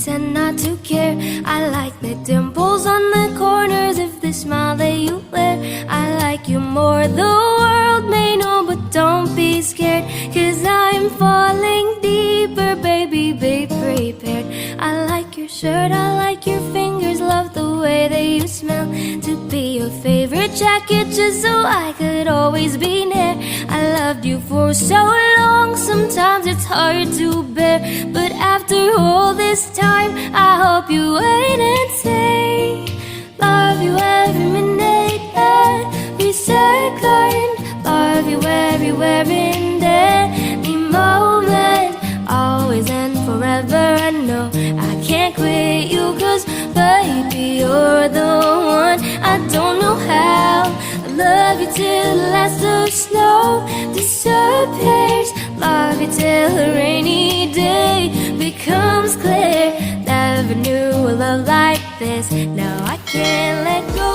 pretend not to care. I like the dimples on the corners of the smile that you wear. I like you more, the world may know, but don't be scared, 'cause I'm falling deeper, baby, be prepared. I like your shirt, I like your fingers, love the way that you smell. To be your favorite jacket just so I could always be near. I loved you for so long, sometimes it's hard to bear, but after all this time, I hope you wait and say, love you every minute, every second, love you everywhere in any moment, always and forever. I know I can't quit you, 'cause baby, you're the one. I don't know how, I love you till the last of snow disappears, love you till a rainy day becomes clear. Never knew a love like this, now I can't let go.